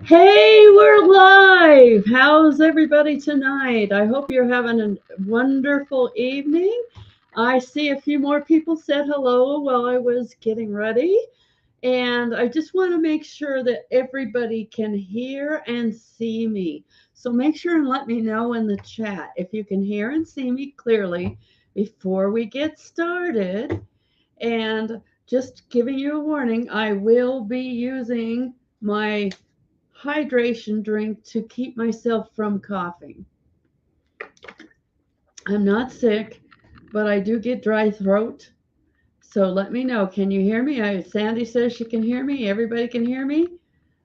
Hey, we're live. How's everybody tonight? I hope you're having a wonderful evening. I see a few more people said hello while I was getting ready, and I just want to make sure that everybody can hear and see me. So make sure and let me know in the chat if you can hear and see me clearly before we get started. And just giving you a warning, I will be using my hydration drink to keep myself from coughing. I'm not sick, but I do get dry throat. So let me know. Can you hear me? Sandy says she can hear me. Everybody can hear me?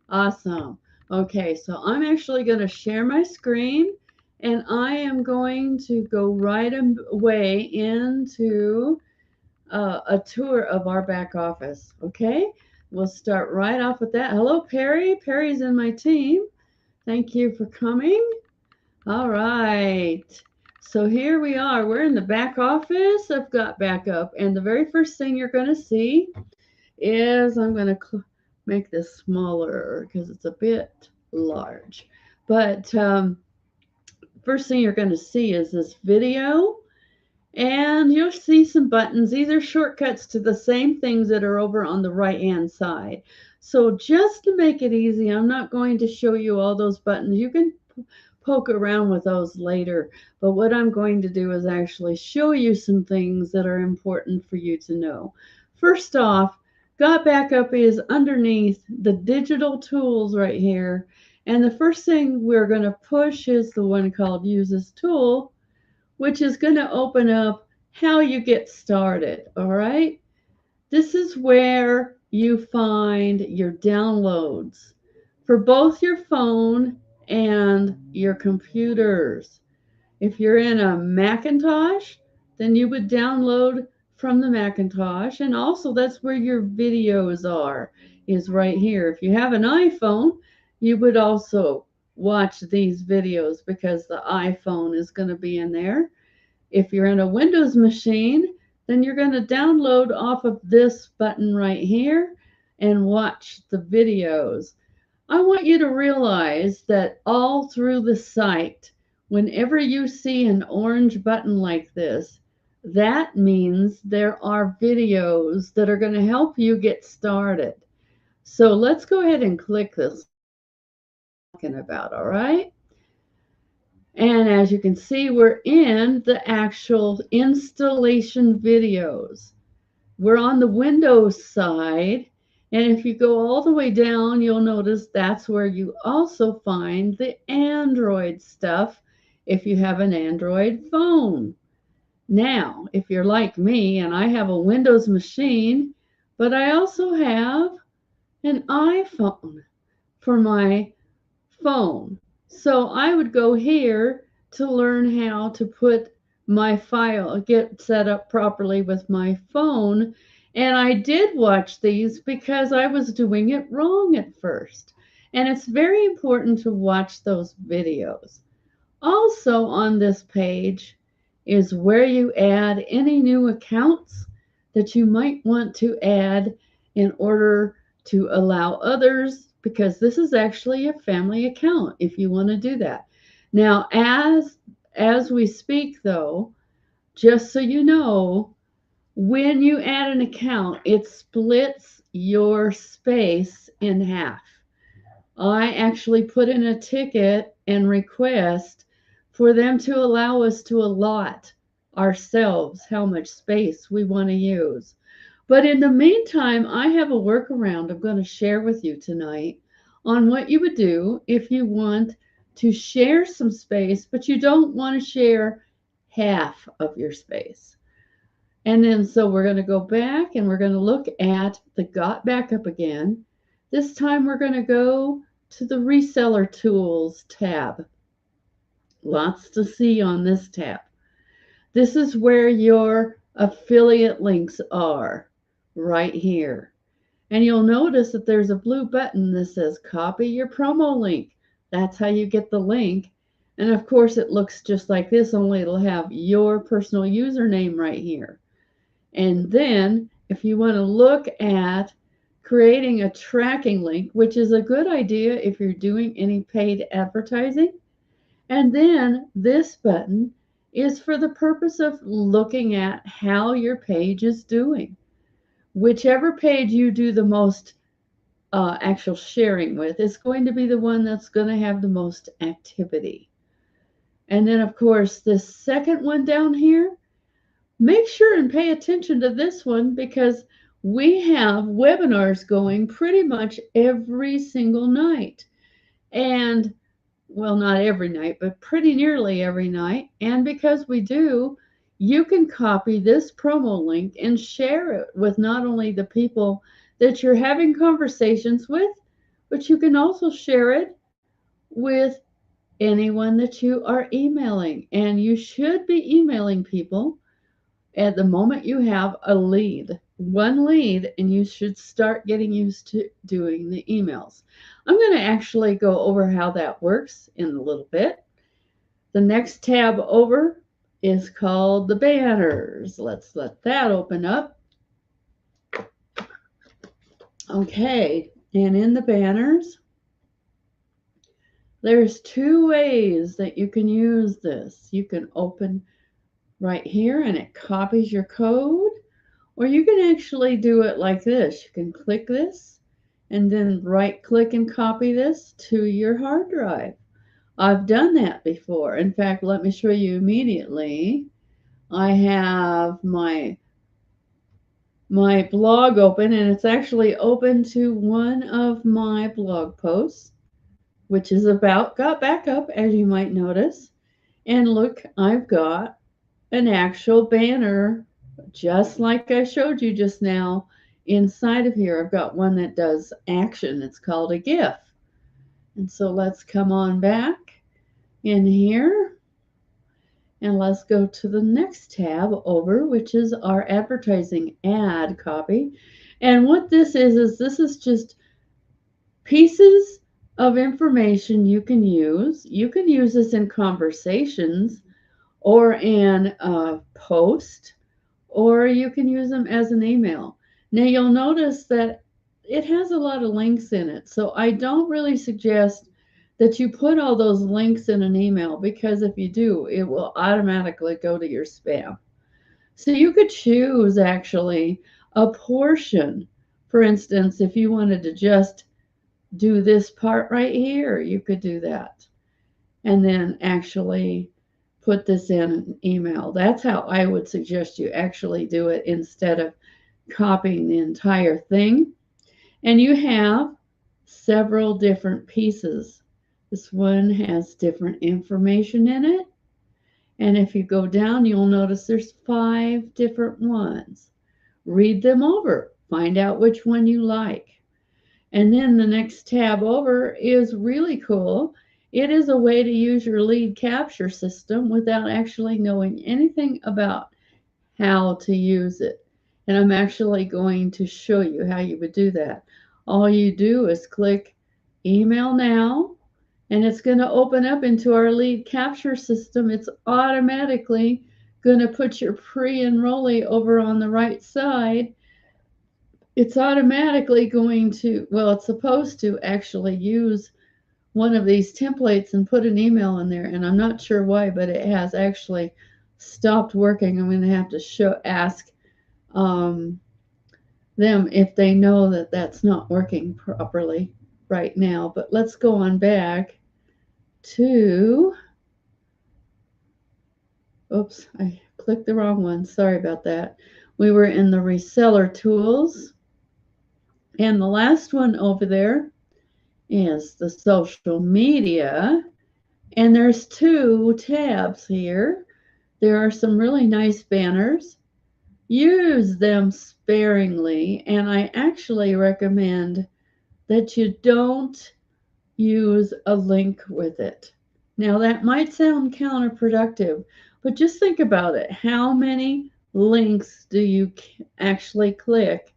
Awesome. Okay, so I'm actually going to share my screen and I am going to go right away into a tour of our back office. Okay, we'll start right off with that. Hello, Perry. Perry's in my team. Thank you for coming. All right. So here we are. We're in the back office of Got Backup. And the very first thing you're going to see is I'm going to make this smaller because it's a bit large. But first thing you're going to see is this video. And you'll see some buttons. These are shortcuts to the same things that are over on the right-hand side. So just to make it easy, I'm not going to show you all those buttons. You can poke around with those later. But what I'm going to do is actually show you some things that are important for you to know. First off, Got Backup is underneath the digital tools right here. And the first thing we're going to push is the one called Use This Tool, which is going to open up how you get started. All right. This is where you find your downloads for both your phone and your computers. If you're in a Macintosh, then you would download from the Macintosh. And also that's where your videos are, is right here. If you have an iPhone, you would also watch these videos because the iPhone is going to be in there. If you're in a Windows machine, then you're going to download off of this button right here and watch the videos. I want you to realize that all through the site, whenever you see an orange button like this, that means there are videos that are going to help you get started. So let's go ahead and click this talking about, all right? And as you can see, we're in the actual installation videos. We're on the Windows side. And if you go all the way down, you'll notice that's where you also find the Android stuff if you have an Android phone. Now, if you're like me and I have a Windows machine, but I also have an iPhone for my phone. So I would go here to learn how to put my file, get set up properly with my phone. And I did watch these because I was doing it wrong at first. And it's very important to watch those videos. Also on this page is where you add any new accounts that you might want to add in order to allow others, because this is actually a family account if you want to do that. Now, as we speak though, just so you know, when you add an account, it splits your space in half. I actually put in a ticket and request for them to allow us to allot ourselves how much space we want to use. But in the meantime, I have a workaround I'm going to share with you tonight on what you would do if you want to share some space, but you don't want to share half of your space. And then so we're going to go back and we're going to look at the Got Backup again. This time we're going to go to the Reseller Tools tab. Lots to see on this tab. This is where your affiliate links are, right here. And you'll notice that there's a blue button that says copy your promo link. That's how you get the link. And of course it looks just like this, only it'll have your personal username right here. And then if you want to look at creating a tracking link, which is a good idea if you're doing any paid advertising. And then this button is for the purpose of looking at how your page is doing. Whichever page you do the most actual sharing with is going to be the one that's going to have the most activity. And then, of course, this second one down here, make sure and pay attention to this one because we have webinars going pretty much every single night. And well, not every night, but pretty nearly every night. And because we do, you can copy this promo link and share it with not only the people that you're having conversations with, but you can also share it with anyone that you are emailing. And you should be emailing people at the moment you have a lead, one lead, and you should start getting used to doing the emails. I'm going to actually go over how that works in a little bit. The next tab over is called the banners. Let's let that open up. Okay, and in the banners, there's two ways that you can use this. You can open right here and it copies your code. Or you can actually do it like this. You can click this and then right click and copy this to your hard drive. I've done that before. In fact, let me show you immediately. I have my blog open and it's actually open to one of my blog posts, which is about Got Backup, as you might notice. And look, I've got an actual banner just like I showed you just now. Inside of here I've got one that does action. It's called a GIF. And so let's come on back in here and let's go to the next tab over, which is our advertising ad copy. And what this is this is just pieces of information you can use. You can use this in conversations or in a post, or you can use them as an email. Now you'll notice that it has a lot of links in it. So I don't really suggest that you put all those links in an email because if you do, it will automatically go to your spam. So you could choose actually a portion. For instance, if you wanted to just do this part right here, you could do that. And then actually put this in an email. That's how I would suggest you actually do it instead of copying the entire thing. And you have several different pieces. This one has different information in it. And if you go down, you'll notice there's 5 different ones. Read them over. Find out which one you like. And then the next tab over is really cool. It is a way to use your lead capture system without actually knowing anything about how to use it. And I'm actually going to show you how you would do that. All you do is click Email Now, and it's going to open up into our lead capture system. It's automatically going to put your pre-enrollee over on the right side. It's automatically going to, well, it's supposed to actually use one of these templates and put an email in there, and I'm not sure why, but it has actually stopped working. I'm going to have to ask them if they know that that's not working properly right now. But let's go on back to, oops, I clicked the wrong one. Sorry about that. We were in the reseller tools, and the last one over there is the social media. And there's 2 tabs here. There are some really nice banners. Use them sparingly, and I actually recommend that you don't use a link with it. Now that might sound counterproductive, but just think about it. How many links do you actually click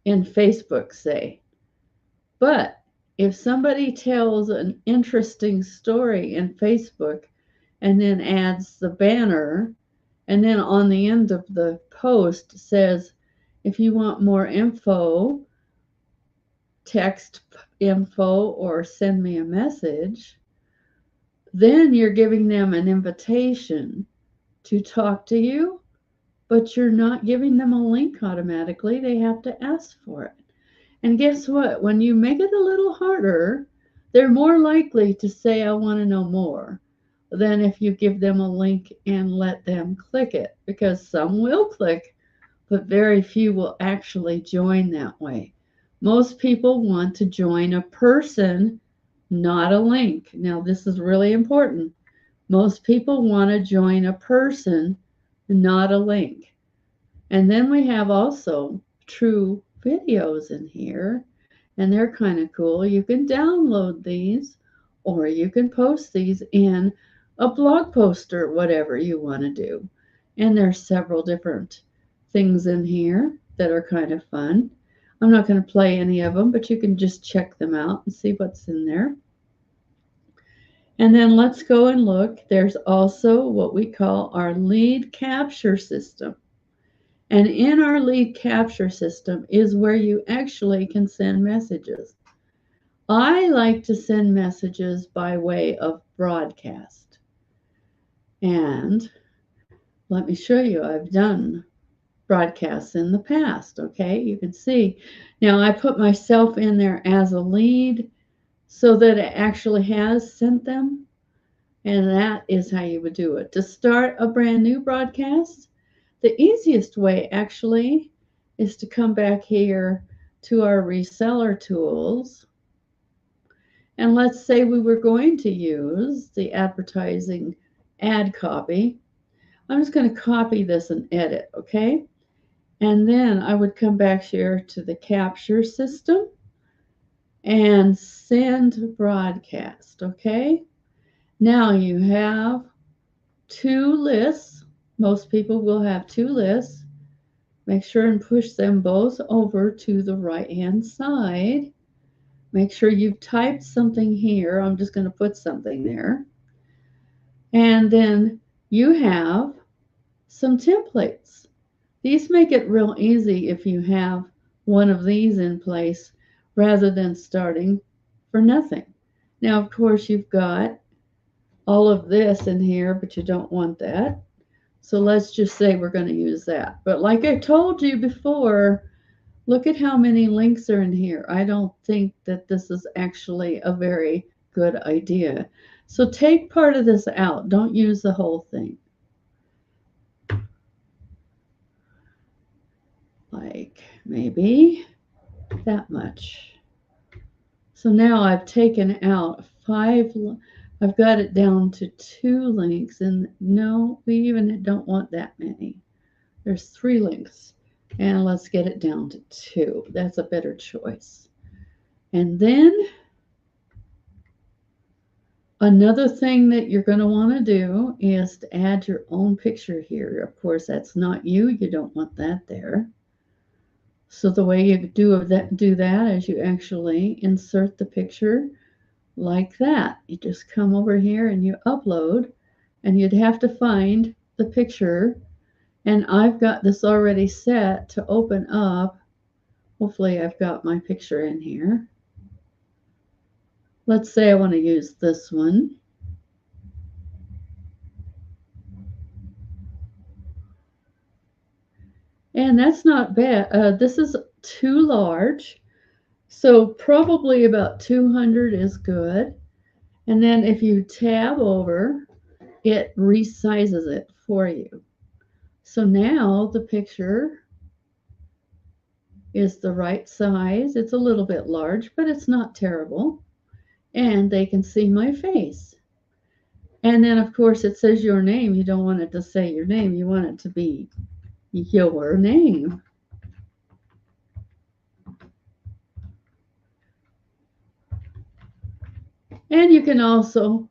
in Facebook, say? But if somebody tells an interesting story in Facebook and then adds the banner, and then on the end of the post says, if you want more info, text info or send me a message, then you're giving them an invitation to talk to you, but you're not giving them a link automatically. They have to ask for it. And guess what? When you make it a little harder, they're more likely to say, I want to know more, than if you give them a link and let them click it, because some will click, but very few will actually join that way. Most people want to join a person, not a link. Now, this is really important. Most people want to join a person, not a link. And then we have also true videos in here, and they're kind of cool. You can download these, or you can post these in a blog post or whatever you want to do. And there's several different things in here that are kind of fun. I'm not going to play any of them, but you can just check them out and see what's in there. And then let's go and look. There's also what we call our lead capture system. And in our lead capture system is where you actually can send messages. I like to send messages by way of broadcast. And let me show you, I've done broadcasts in the past, okay? You can see. Now I put myself in there as a lead so that it actually has sent them. And that is how you would do it. To start a brand new broadcast, the easiest way actually is to come back here to our reseller tools. And let's say we were going to use the advertising ad copy. I'm just going to copy this and edit, okay? And then I would come back here to the capture system and send broadcast, okay? Now you have two lists. Most people will have two lists. Make sure and push them both over to the right-hand side. Make sure you've typed something here. I'm just going to put something there. And then you have some templates. These make it real easy if you have one of these in place rather than starting for nothing. Now, of course, you've got all of this in here, but you don't want that. So let's just say we're going to use that. But like I told you before, look at how many links are in here. I don't think that this is actually a very good idea. So take part of this out. Don't use the whole thing. Like maybe that much. So now I've taken out 5. I've got it down to 2 links, and no, we even don't want that many. There's 3 links, and let's get it down to 2. That's a better choice. And then another thing that you're going to want to do is to add your own picture here. Of course, that's not you. You don't want that there. So the way you do that is you actually insert the picture like that. You just come over here and you upload, and you'd have to find the picture. And I've got this already set to open up. Hopefully I've got my picture in here. Let's say I want to use this one. And that's not bad. This is too large. So probably about 200 is good. And then if you tab over, it resizes it for you. So now the picture is the right size. It's a little bit large, but it's not terrible. And they can see my face. And then, of course, it says your name. You don't want it to say your name. You want it to be your name. And you can also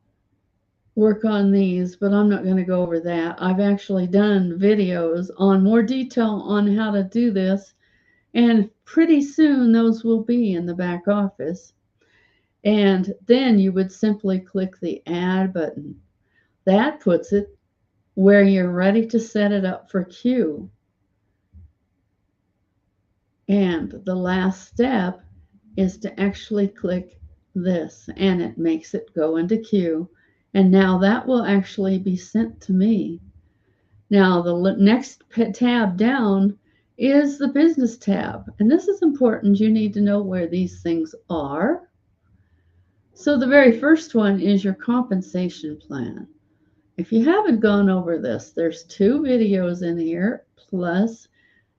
work on these, but I'm not going to go over that. I've actually done videos on more detail on how to do this, and pretty soon those will be in the back office. And then you would simply click the add button. That puts it where you're ready to set it up for queue. And the last step is to actually click this, and it makes it go into queue. And now that will actually be sent to me. Now the next tab down is the business tab. And this is important. You need to know where these things are. So the very first one is your compensation plan. If you haven't gone over this, there's 2 videos in here, plus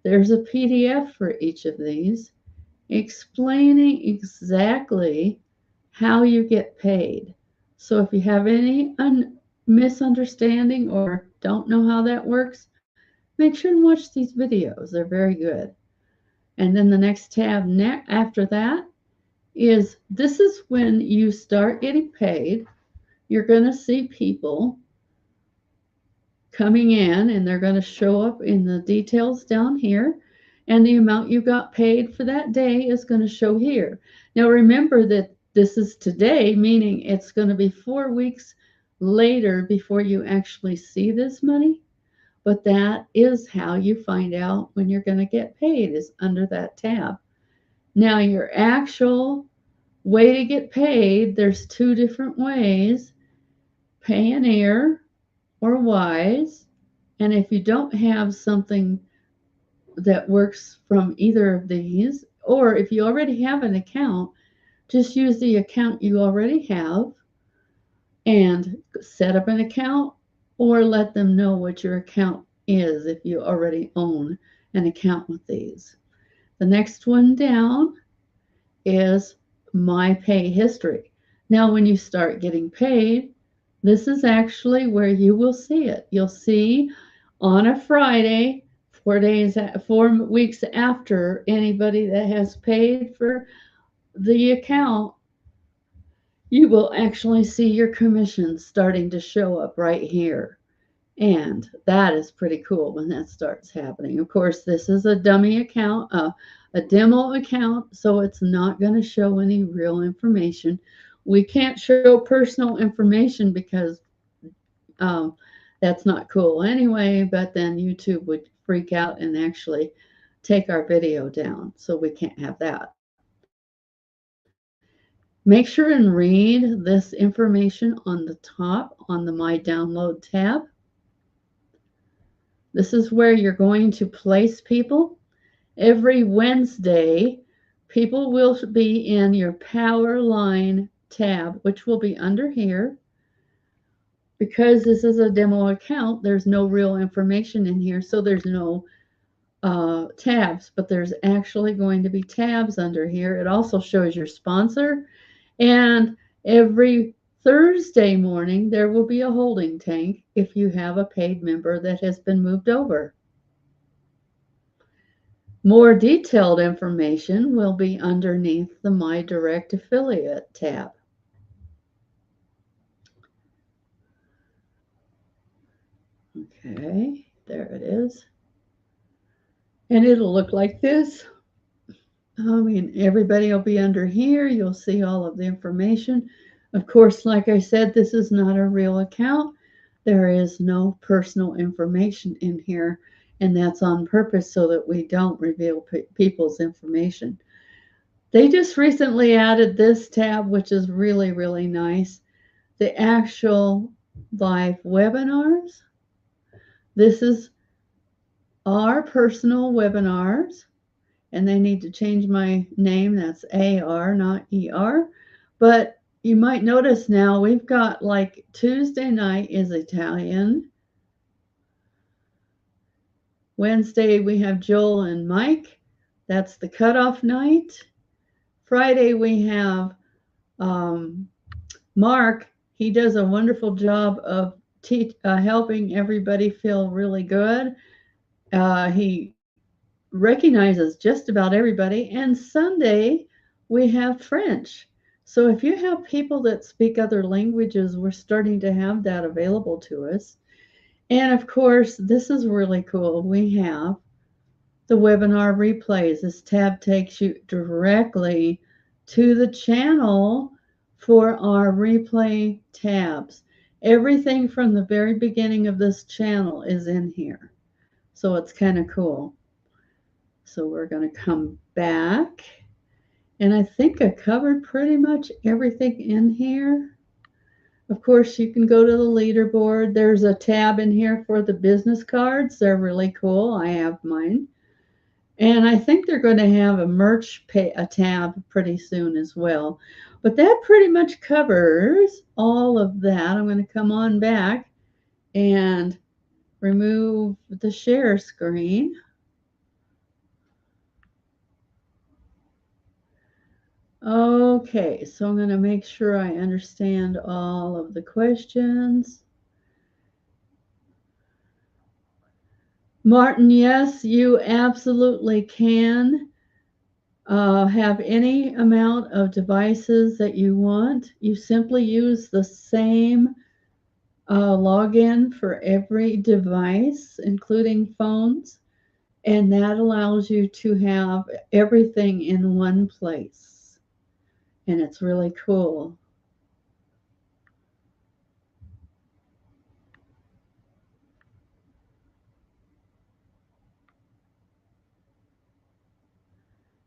there's a PDF for each of these explaining exactly how you get paid. So if you have any misunderstanding or don't know how that works, make sure and watch these videos. They're very good. And then the next tab after that is this is when you start getting paid. You're going to see people coming in, and they're going to show up in the details down here. And the amount you got paid for that day is going to show here. Now remember that this is today, meaning it's going to be 4 weeks later before you actually see this money. But that is how you find out when you're going to get paid, is under that tab. Now your actual way to get paid, there's 2 different ways: Payoneer or Wise. And if you don't have something that works from either of these, or if you already have an account, just use the account you already have and set up an account, or let them know what your account is if you already own an account with these. The next one down is My Pay History. Now, when you start getting paid, this is actually where you will see it. You'll see on a Friday, 4 weeks after anybody that has paid for the account, you will actually see your commissions starting to show up right here. And that is pretty cool when that starts happening. Of course, this is a dummy account, a demo account, so it's not going to show any real information. We can't show personal information because that's not cool anyway, but then YouTube would freak out and actually take our video down, so we can't have that. Make sure and read this information on the top on the My Download tab. This is where you're going to place people. Every Wednesday, people will be in your Power Line tab, which will be under here. Because this is a demo account, there's no real information in here, so there's no tabs, but there's actually going to be tabs under here. It also shows your sponsor, and every Thursday morning there will be a holding tank if you have a paid member that has been moved over. More detailed information will be underneath the My Direct Affiliate tab. Okay, there it is. And it'll look like this. I mean, everybody will be under here. You'll see all of the information. Of course, like I said, this is not a real account. There is no personal information in here, and that's on purpose so that we don't reveal people's information. They just recently added this tab, which is really, really nice. The actual live webinars. This is our personal webinars, and they need to change my name. That's AR, not ER. But you might notice now we've got, like, Tuesday night is Italian. Wednesday we have Joel and Mike. That's the cutoff night. Friday we have Mark. He does a wonderful job of helping everybody feel really good. He recognizes just about everybody. And Sunday we have French. So if you have people that speak other languages, we're starting to have that available to us. And of course, this is really cool. We have the webinar replays. This tab takes you directly to the channel for our replay tabs. Everything from the very beginning of this channel is in here. So it's kind of cool. So we're going to come back, And I think I covered pretty much everything in here. Of course, you can go to the leaderboard. There's a tab in here for the business cards. They're really cool. I have mine. And I think they're going to have a tab pretty soon as well. But that pretty much covers all of that. I'm going to come on back and remove the share screen. Okay, so I'm going to make sure I understand all of the questions. Martin, yes, you absolutely can have any amount of devices that you want. You simply use the same login for every device, including phones, and that allows you to have everything in one place. And it's really cool.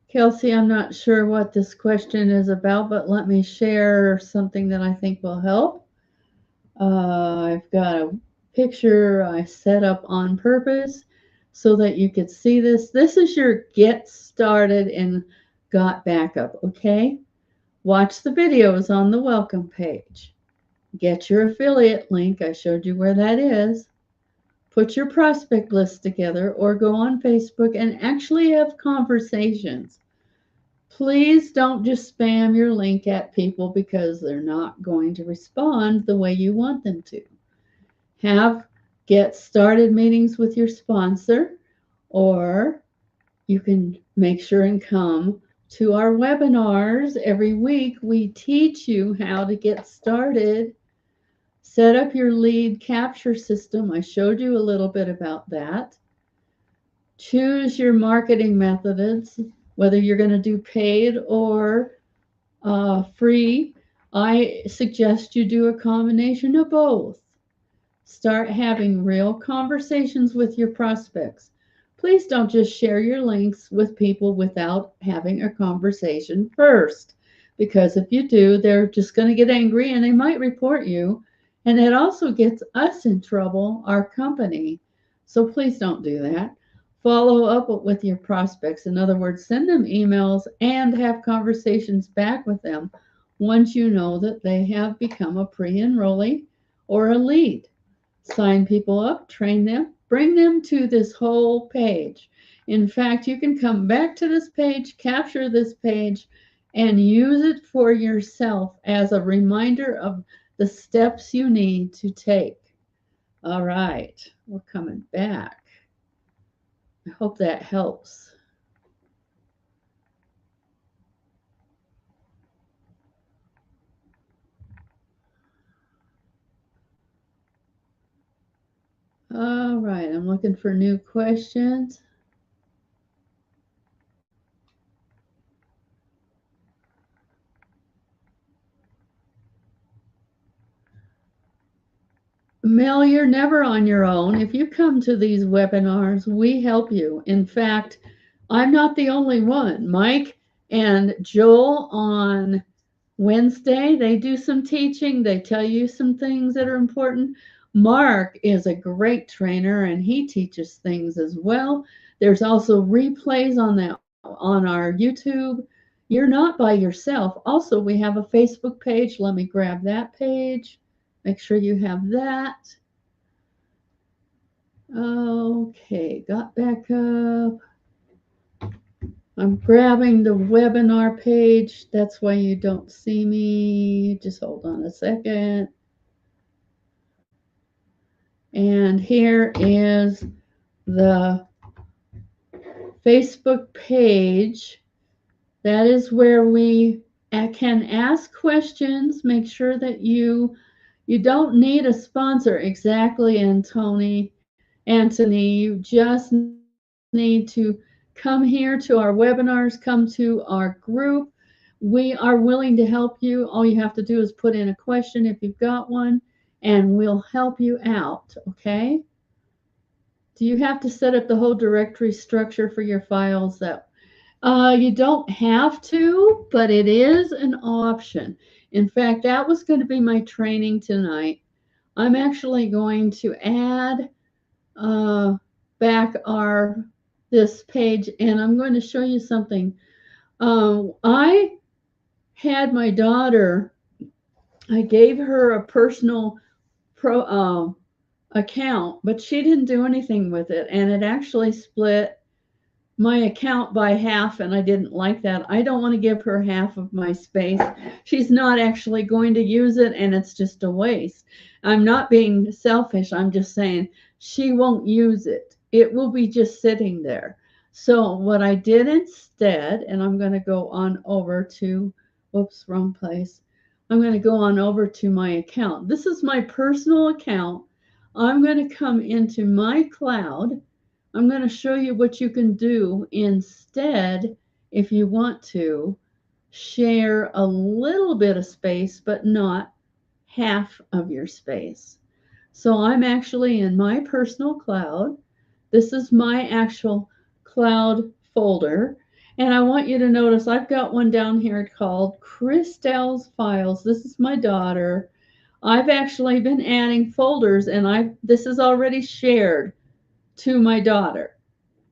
Kelsey, I'm not sure what this question is about, but let me share something that I think will help. I've got a picture I set up on purpose so that you could see this. This is your Get Started and Got Backup, okay? Watch the videos on the welcome page. Get your affiliate link. I showed you where that is. Put your prospect list together or go on Facebook and actually have conversations. Please don't just spam your link at people because they're not going to respond the way you want them to. Have get started meetings with your sponsor, or you can make sure and come to our webinars every week. We teach you how to get started. Set up your lead capture system. I showed you a little bit about that. Choose your marketing methods, whether you're going to do paid or free. I suggest you do a combination of both. Start having real conversations with your prospects. Please don't just share your links with people without having a conversation first, because if you do, they're just going to get angry and they might report you. And it also gets us in trouble, our company. So please don't do that. Follow up with your prospects. In other words, send them emails and have conversations back with them once you know that they have become a pre-enrollee or a lead. Sign people up, train them, bring them to this whole page. In fact, you can come back to this page, capture this page, and use it for yourself as a reminder of the steps you need to take. All right, we're coming back. I hope that helps. All right, I'm looking for new questions. Mel, you're never on your own. If you come to these webinars, we help you. In fact, I'm not the only one. Mike and Joel on Wednesday, they do some teaching. They tell you some things that are important. Mark is a great trainer and he teaches things as well. There's also replays on our YouTube. You're not by yourself. Also, we have a Facebook page. Let me grab that page. Make sure you have that. Okay, got back up. I'm grabbing the webinar page. That's why you don't see me. Just hold on a second. And here is the Facebook page. That is where we can ask questions. Make sure that you don't need a sponsor exactly, Anthony. You just need to come here to our webinars, come to our group. We are willing to help you. All you have to do is put in a question if you've got one, and we'll help you out, okay? Do you have to set up the whole directory structure for your files? That You don't have to, but it is an option. In fact, that was going to be my training tonight. I'm actually going to add uh, back our this page, and I'm going to show you something. I had my daughter. I gave her a personal account, but she didn't do anything with it, and it actually split my account by half, and I didn't like that. I don't want to give her half of my space. She's not actually going to use it, and it's just a waste. I'm not being selfish. I'm just saying she won't use it. It will be just sitting there. So what I did instead, and I'm going to go on over to, whoops, wrong place. I'm going to go on over to my account. This is my personal account. I'm going to come into my cloud. I'm going to show you what you can do instead if you want to share a little bit of space, but not half of your space. So I'm actually in my personal cloud. This is my actual cloud folder. And I want you to notice I've got one down here called Christelle's Files. This is my daughter. I've actually been adding folders, and this is already shared to my daughter.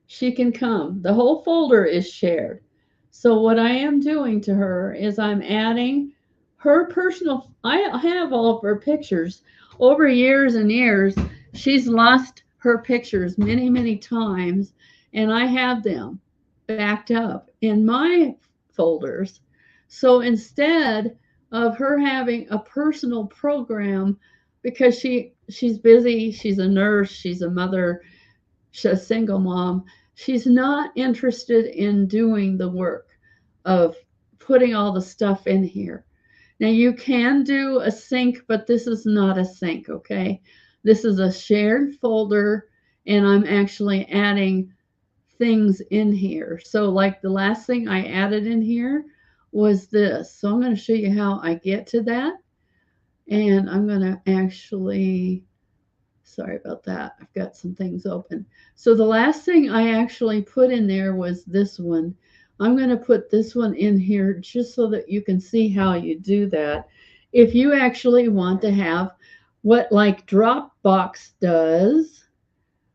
She can come. The whole folder is shared. So what I am doing to her is I'm adding her personal, I have all of her pictures. Over years and years, she's lost her pictures many, many times, and I have them backed up in my folders. So instead of her having a personal program, because she's busy, she's a nurse, she's a mother, she's a single mom, she's not interested in doing the work of putting all the stuff in here. Now you can do a sync, but this is not a sync, okay? This is a shared folder, and I'm actually adding things in here. So like the last thing I added in here was this. So I'm going to show you how I get to that. And I'm going to actually, sorry about that. I've got some things open. So the last thing I actually put in there was this one. I'm going to put this one in here just so that you can see how you do that. If you actually want to have what like Dropbox does,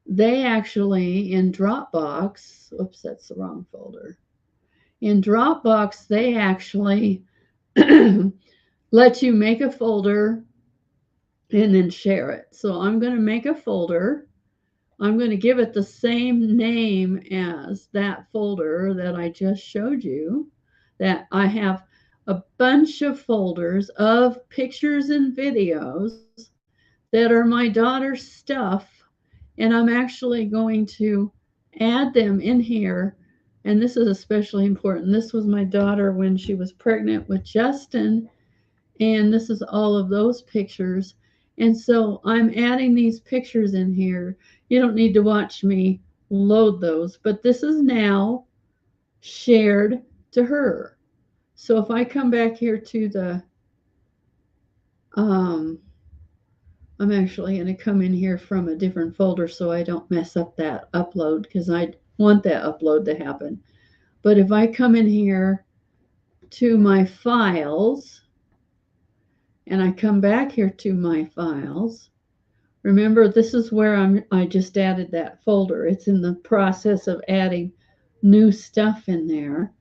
they actually in Dropbox, oops, that's the wrong folder. In Dropbox, they actually let you make a folder and then share it. So I'm going to make a folder. I'm going to give it the same name as that folder that I just showed you, that I have a bunch of folders of pictures and videos that are my daughter's stuff. And I'm actually going to add them in here. And this is especially important. This was my daughter when she was pregnant with Justin. And this is all of those pictures. And so I'm adding these pictures in here. You don't need to watch me load those, but this is now shared to her. So if I come back here to the, I'm actually going to come in here from a different folder so I don't mess up that upload, because I want that upload to happen. But if I come in here to my files, and I come back here to my files, remember, this is where I just added that folder. It's in the process of adding new stuff in there.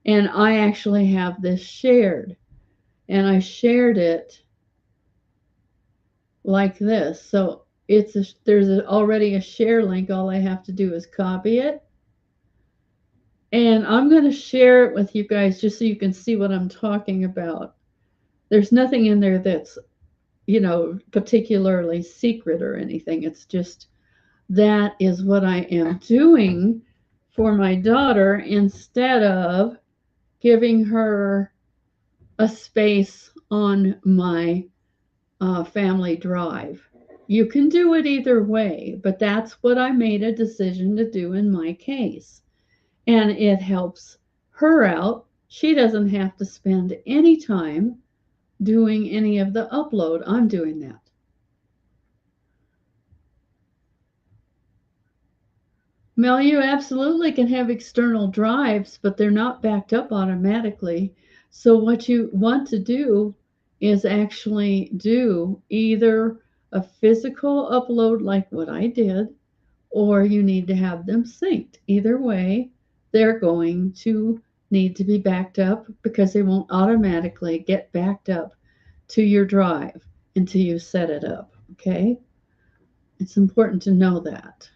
And I actually have this shared. And I shared it like this. So there's already a share link. All I have to do is copy it. And I'm going to share it with you guys just so you can see what I'm talking about. There's nothing in there that's, particularly secret or anything. It's just that is what I am doing for my daughter instead of giving her a space on my family drive. You can do it either way, but that's what I made a decision to do in my case. And it helps her out. She doesn't have to spend any time doing any of the upload. I'm doing that. Mel, you absolutely can have external drives, but they're not backed up automatically. So what you want to do is actually do either a physical upload like what I did, or you need to have them synced. Either way, they're going to need to be backed up because they won't automatically get backed up to your drive until you set it up. Okay? It's important to know that.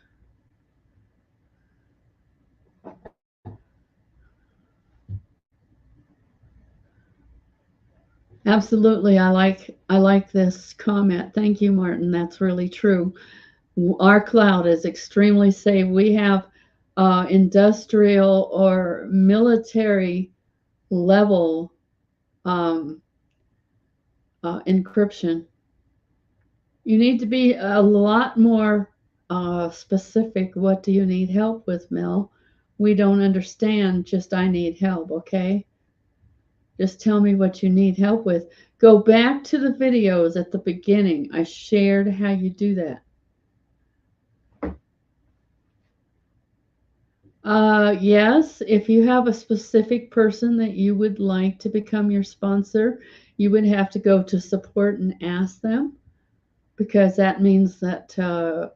Absolutely. I like this comment. Thank you, Martin. That's really true. Our cloud is extremely safe. We have industrial or military level um, encryption. You need to be a lot more specific. What do you need help with, Mel? We don't understand just I need help, okay? Just tell me what you need help with. Go back to the videos at the beginning. I shared how you do that. Yes, if you have a specific person that you would like to become your sponsor, you would have to go to support and ask them, because that means that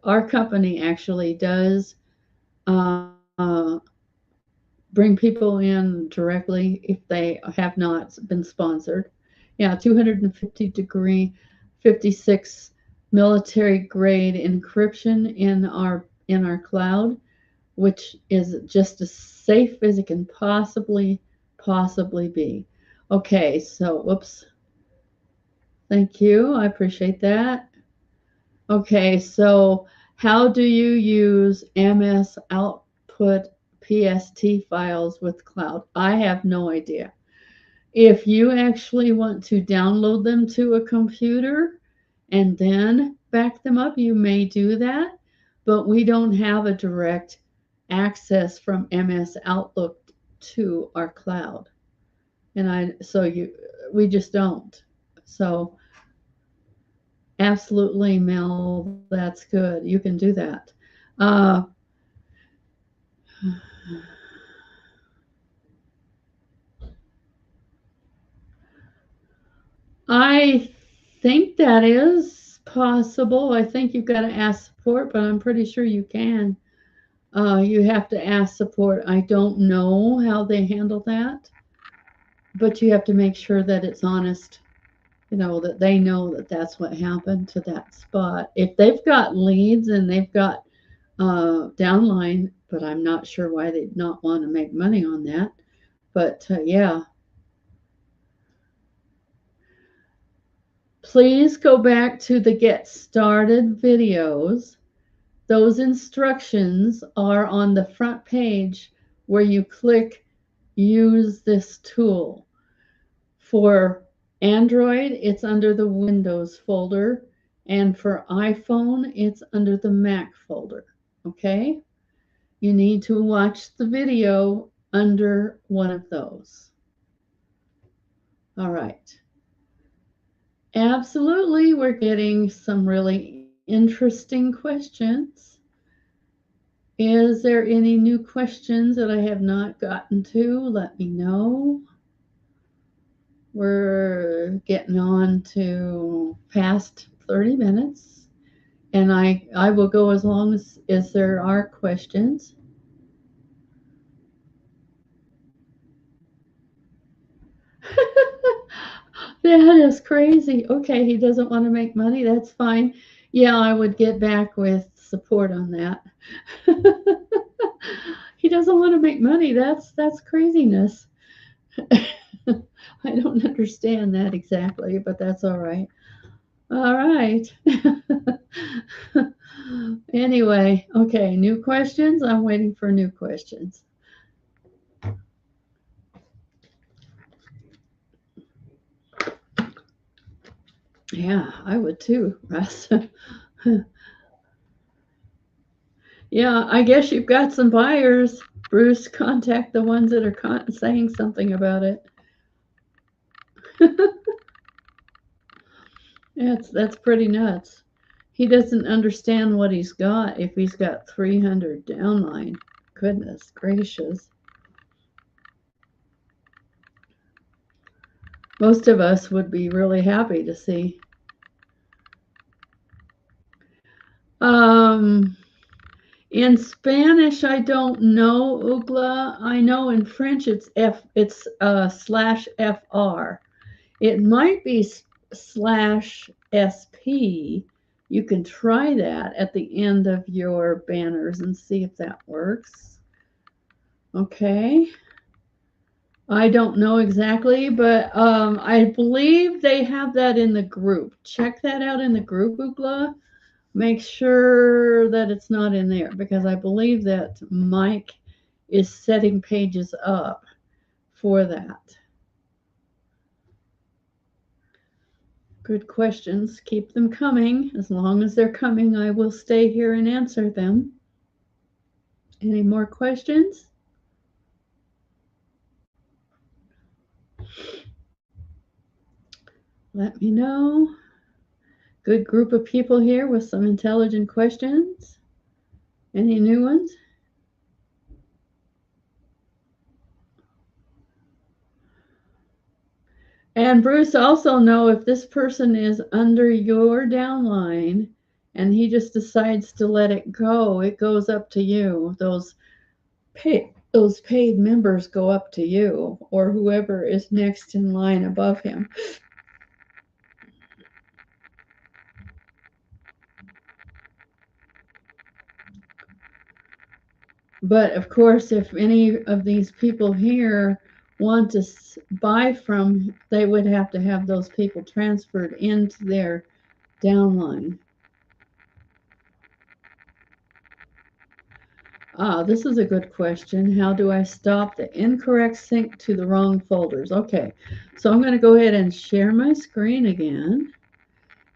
our company actually does uh, bring people in directly if they have not been sponsored. Yeah, 250 degree, 56 military grade encryption in our cloud, which is just as safe as it can possibly be. Okay, so whoops. Thank you. I appreciate that. Okay, so how do you use MS Output PST files with cloud? I have no idea. If you actually want to download them to a computer and then back them up, you may do that, but we don't have a direct access from MS Outlook to our cloud. We just don't. So absolutely, Mel, that's good. You can do that. Uh, I think that is possible. I think you've got to ask support, but I'm pretty sure you can. You have to ask support. I don't know how they handle that, but you have to make sure that it's honest, that they know that that's what happened to that spot. If they've got leads and they've got downline, but I'm not sure why they'd not want to make money on that. But yeah, please go back to the Get Started videos. Those instructions are on the front page where you click Use this tool. For Android, it's under the Windows folder, and for iPhone, it's under the Mac folder. Okay? You need to watch the video under one of those. All right. Absolutely, we're getting some really interesting questions. Is there any new questions that I have not gotten to? Let me know. We're getting on to past 30 minutes, and I will go as long as there are questions. That is crazy. Okay, he doesn't want to make money. That's fine. Yeah, I would get back with support on that. He doesn't want to make money. That's craziness. I don't understand that exactly, but that's all right. All right. Anyway, okay, new questions. I'm waiting for new questions. Yeah, I would too, Russ. Yeah, I guess you've got some buyers. Bruce, contact the ones that are saying something about it. That's pretty nuts. He doesn't understand what he's got if he's got 300 downline. goodness gracious. Most of us would be really happy to see. In Spanish, I don't know, Ugla. I know in French it's /FR. It might be /SP. You can try that at the end of your banners and see if that works. Okay. I don't know exactly, but I believe they have that in the group. Check that out in the group, Ugla. Make sure that it's not in there because I believe that Mike is setting pages up for that. Good questions. Keep them coming. As long as they're coming, I will stay here and answer them. Any more questions? Let me know. Good group of people here with some intelligent questions. Any new ones? And Bruce, also know if this person is under your downline and he just decides to let it go, it goes up to you. Those paid members go up to you or whoever is next in line above him. But of course, if any of these people here want to buy from, they would have to have those people transferred into their downline. This is a good question. How do I stop the incorrect sync to the wrong folders? Okay, so I'm going to go ahead and share my screen again.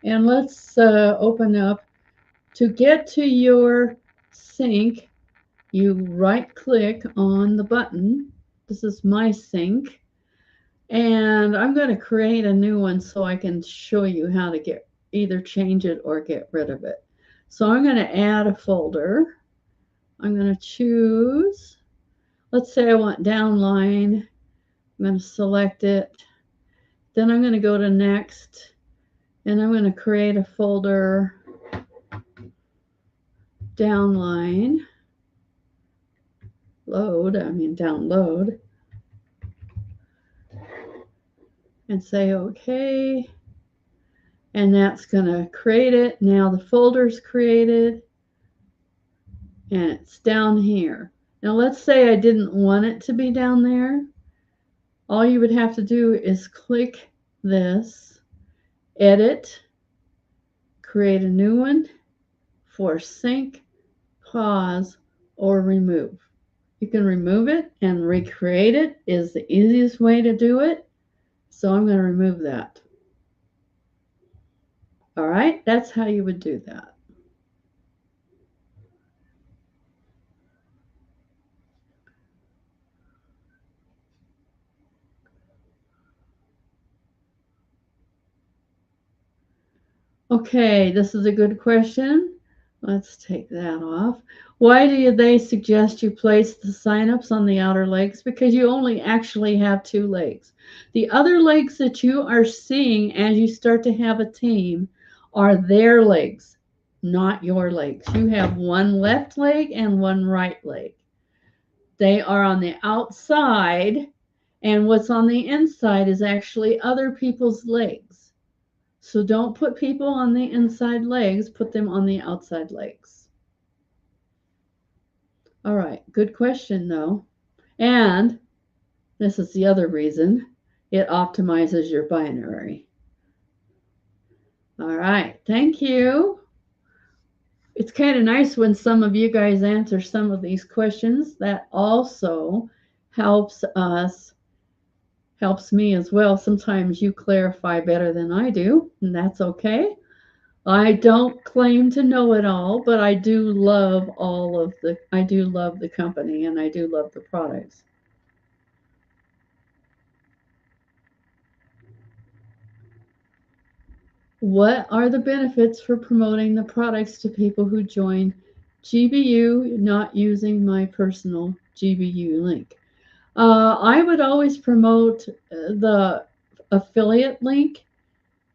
And let's open up. To get to your sync, you right-click on the button. This is my sync. And I'm going to create a new one so I can show you how to either change it or get rid of it. So I'm going to add a folder. I'm going to choose, let's say I want downline. I'm going to select it. Then I'm going to go to next, and I'm going to create a folder, downline, download, and say OK. And that's going to create it. Now the folder's created, and it's down here. Now let's say I didn't want it to be down there. All you would have to do is click this, edit, create a new one for sync, pause, or remove. You can remove it and recreate it is the easiest way to do it. So I'm going to remove that. All right, that's how you would do that. Okay, this is a good question. Let's take that off. Why do they suggest you place the signups on the outer legs? Because you only actually have 2 legs. The other legs that you are seeing as you start to have a team are their legs, not your legs. You have one left leg and one right leg. They are on the outside, and what's on the inside is actually other people's legs. So don't put people on the inside legs, put them on the outside legs. All right, good question though. And this is the other reason, it optimizes your binary. All right, thank you. It's kind of nice when some of you guys answer some of these questions. That also helps me as well. Sometimes you clarify better than I do, and that's okay. I don't claim to know it all, but I do love the company and I do love the products. What are the benefits for promoting the products to people who join GBU, not using my personal GBU link. I would always promote the affiliate link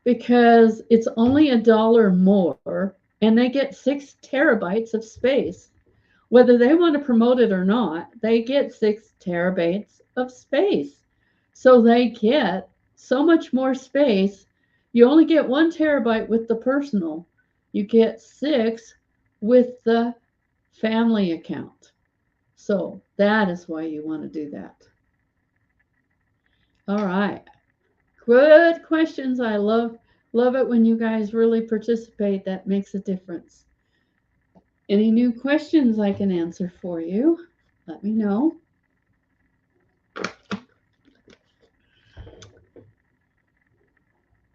because it's only $1 more and they get 6 terabytes of space. Whether they want to promote it or not, they get 6 terabytes of space. So they get so much more space. You only get 1 terabyte with the personal. You get 6 with the family account. So that is why you want to do that. All right. Good questions. I love it when you guys really participate. That makes a difference. Any new questions I can answer for you? Let me know.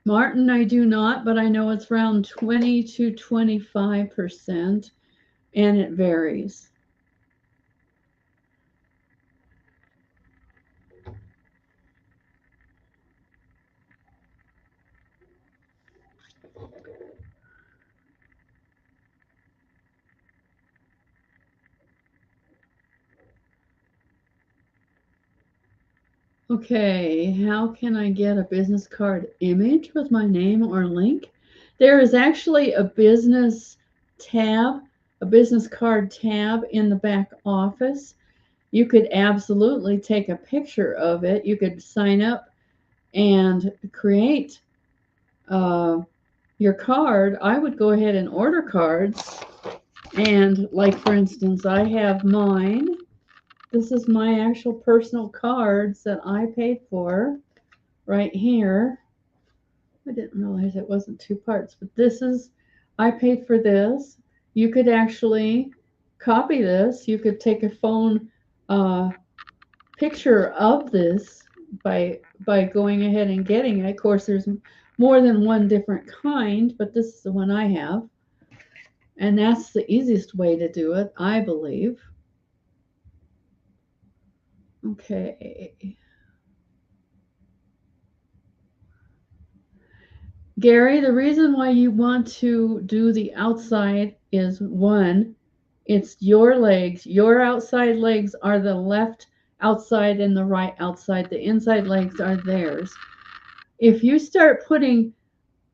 Martin, I do not, but I know it's around 20 to 25%, and it varies. Okay, how can I get a business card image with my name or link? There is actually a business tab, a business card tab in the back office. You could absolutely take a picture of it. You could sign up and create your card. I would go ahead and order cards. And like, for instance, I have mine. This is my actual personal cards that I paid for right here. I didn't realize it wasn't 2 parts, but this is, I paid for this. You could actually copy this. You could take a phone picture of this by going ahead and getting it. Of course, there's more than one different kind, but this is the one I have. And that's the easiest way to do it, I believe. Okay. Gary, the reason why you want to do the outside is one, it's your legs. Your outside legs are the left outside and the right outside. The inside legs are theirs. If you start putting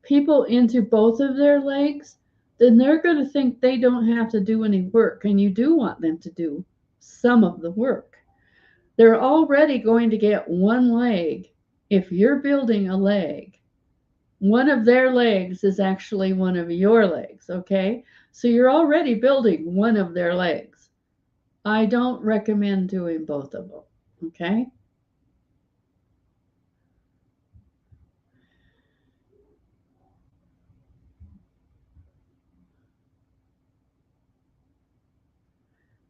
people into both of their legs, then they're going to think they don't have to do any work, and you do want them to do some of the work. They're already going to get one leg. If you're building a leg, one of their legs is actually one of your legs, okay? So you're already building one of their legs. I don't recommend doing both of them, okay?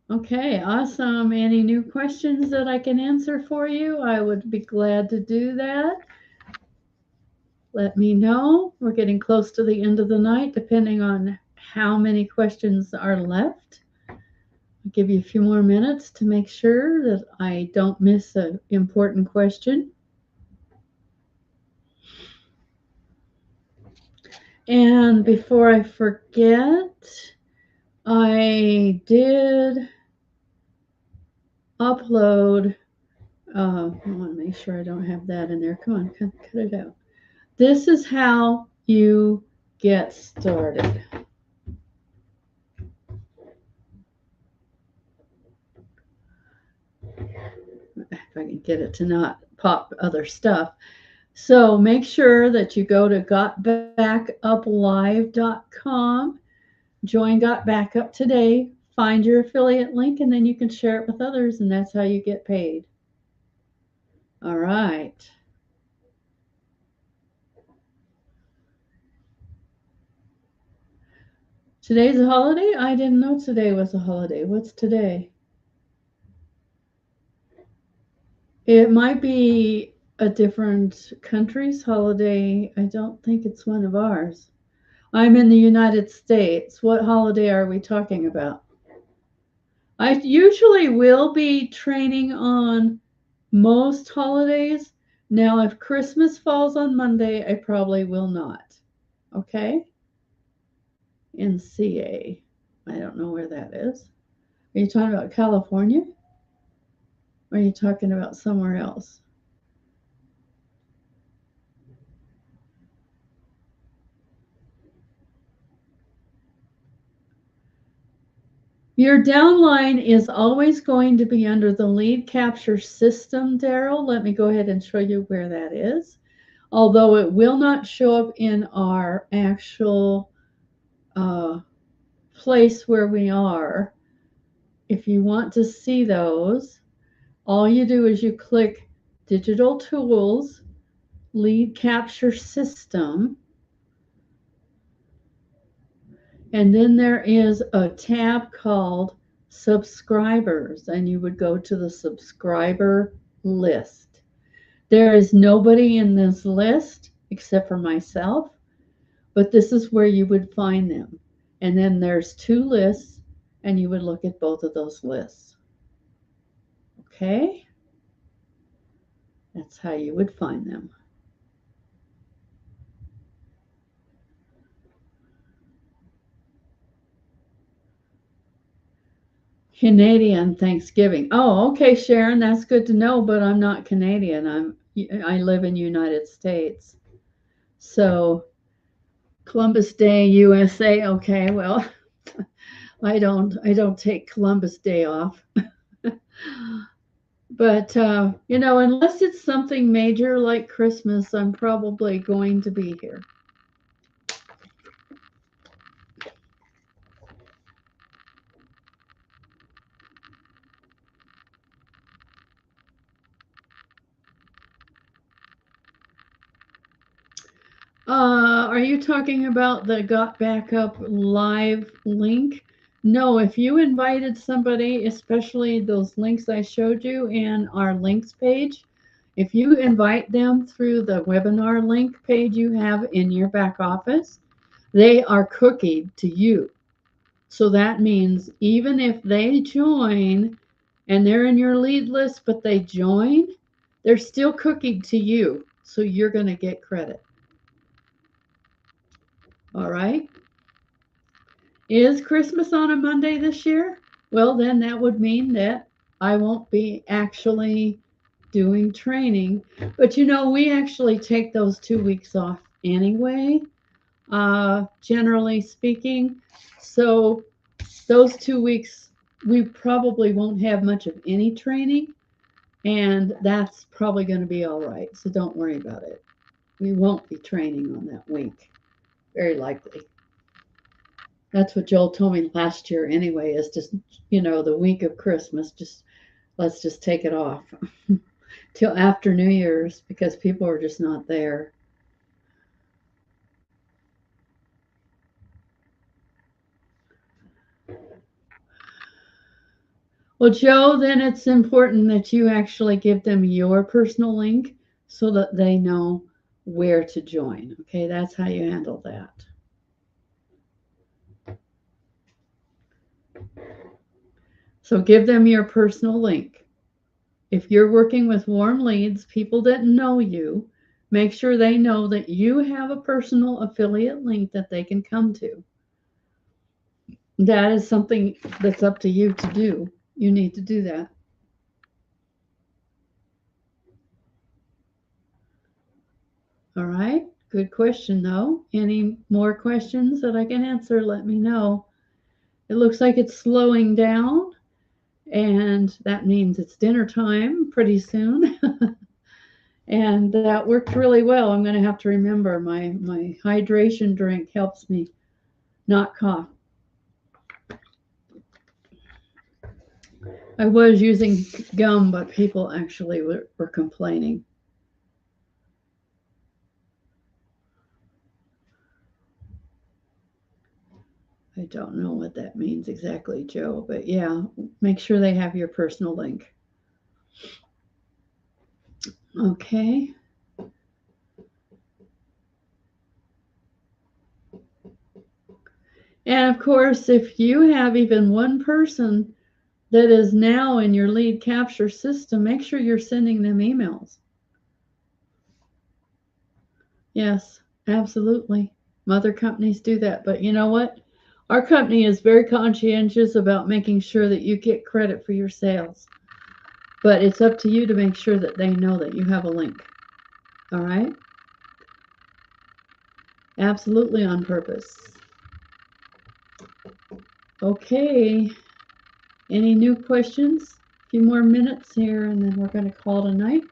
Okay, awesome. Any new questions that I can answer for you? I would be glad to do that. Let me know. We're getting close to the end of the night, depending on how many questions are left. I'll give you a few more minutes to make sure that I don't miss an important question. And before I forget, I did upload, I want to make sure I don't have that in there. Come on, cut it out. This is how you get started. If I can get it to not pop other stuff. So make sure that you go to gotbackuplive.com, join Got Backup today, find your affiliate link, and then you can share it with others, and that's how you get paid. All right. Today's a holiday? I didn't know today was a holiday. What's today? It might be a different country's holiday. I don't think it's one of ours. I'm in the United States. What holiday are we talking about? I usually will be training on most holidays. Now, if Christmas falls on Monday, I probably will not. Okay? In CA. I don't know where that is. Are you talking about California? Or are you talking about somewhere else? Your downline is always going to be under the lead capture system, Daryl. Let me go ahead and show you where that is. Although it will not show up in our actual place where we are. If you want to see those, all you do is you click Digital Tools, Lead Capture System, and then there is a tab called Subscribers, and you would go to the subscriber list. There is nobody in this list except for myself, but this is where you would find them. And then there's two lists, and you would look at both of those lists. Okay? That's how you would find them. Canadian Thanksgiving. Oh, okay, Sharon, that's good to know, but I'm not Canadian. I live in United States. So Columbus Day, USA. Okay, well, I don't take Columbus Day off. But unless it's something major like Christmas, I'm probably going to be here. Are you talking about the Got Back Up live link? No, if you invited somebody, especially those links I showed you in our links page, if you invite them through the webinar link page you have in your back office, they are cookied to you. So that means even if they join and they're in your lead list, but they join, they're still cookied to you. So you're going to get credit. All right. Is Christmas on a Monday this year? Well, then that would mean that I won't be actually doing training. But we actually take those 2 weeks off anyway, generally speaking. So those 2 weeks, we probably won't have much of any training. And that's probably going to be all right. So don't worry about it. We won't be training on that week, very likely. That's what Joel told me last year anyway, is just, the week of Christmas, let's just take it off till after New Year's because people are just not there. Well, Joe, then it's important that you actually give them your personal link so that they know where to join. Okay, that's how you handle that. So give them your personal link. If you're working with warm leads, people that know you, make sure they know that you have a personal affiliate link that they can come to. That is something that's up to you to do. You need to do that. All right. Good question, though. Any more questions that I can answer, let me know. It looks like it's slowing down, and that means it's dinner time pretty soon. And that worked really well. I'm going to have to remember my hydration drink helps me not cough. I was using gum, but people actually were complaining. I don't know what that means exactly, Joe, but yeah, make sure they have your personal link. Okay. And of course, if you have even one person that is now in your lead capture system, make sure you're sending them emails. Yes, absolutely. Mother companies do that. But you know what? Our company is very conscientious about making sure that you get credit for your sales. But it's up to you to make sure that they know that you have a link. All right? Absolutely on purpose. Okay. Any new questions? A few more minutes here and then we're going to call it a night.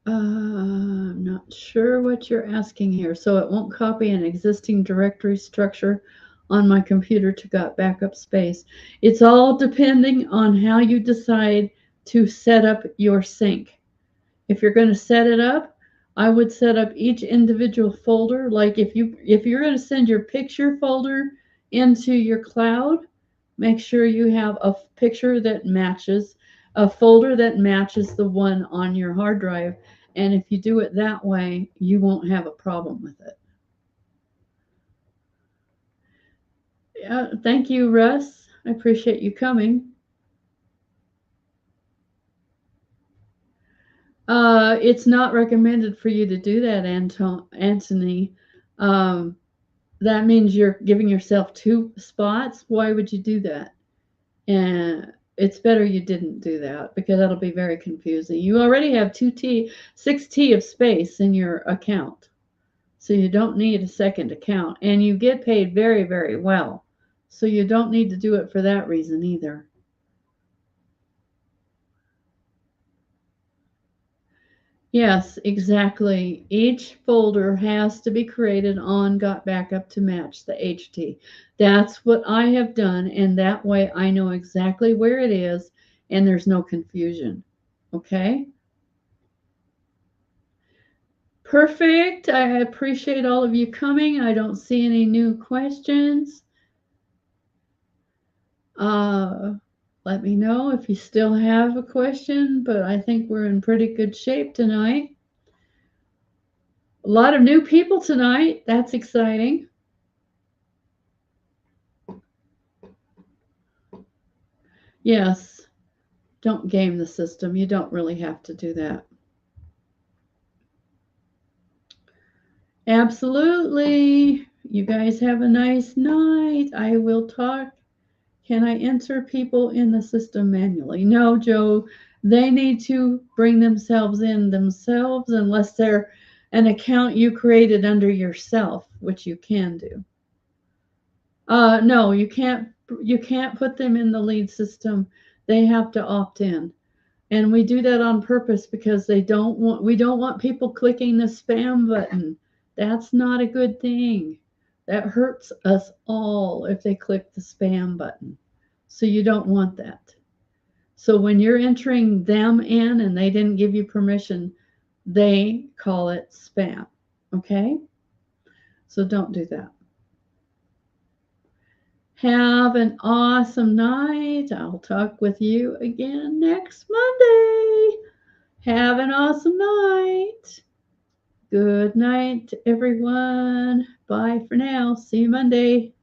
I'm not sure what you're asking here. So it won't copy an existing directory structure on my computer to got backup space. It's all depending on how you decide to set up your sync. If you're going to set it up, I would set up each individual folder. Like if you're going to send your picture folder into your cloud, make sure you have a picture that matches, a folder that matches the one on your hard drive. And if you do it that way, you won't have a problem with it. Yeah, thank you, Russ. I appreciate you coming. It's not recommended for you to do that, Anthony. Um, that means you're giving yourself two spots. Why would you do that? And it's better you didn't do that because that'll be very confusing. You already have 6T of space in your account. So you don't need a second account. And you get paid very, very well. So you don't need to do it for that reason either. Yes, exactly. Each folder has to be created on Got Backup to match the HT. That's what I have done, and that way I know exactly where it is and there's no confusion. Okay? Perfect. I appreciate all of you coming. I don't see any new questions. Let me know if you still have a question, but I think we're in pretty good shape tonight. A lot of new people tonight. That's exciting. Yes, don't game the system. You don't really have to do that. Absolutely. You guys have a nice night. I will talk. Can I enter people in the system manually? No, Joe. They need to bring themselves in themselves unless they're an account you created under yourself, which you can do. No, you can't. You can't put them in the lead system. They have to opt in. And we do that on purpose because we don't want people clicking the spam button. That's not a good thing. That hurts us all if they click the spam button. So you don't want that. So when you're entering them in and they didn't give you permission, they call it spam. Okay? So don't do that. Have an awesome night. I'll talk with you again next Monday. Have an awesome night. Good night, everyone. Bye for now. See you Monday.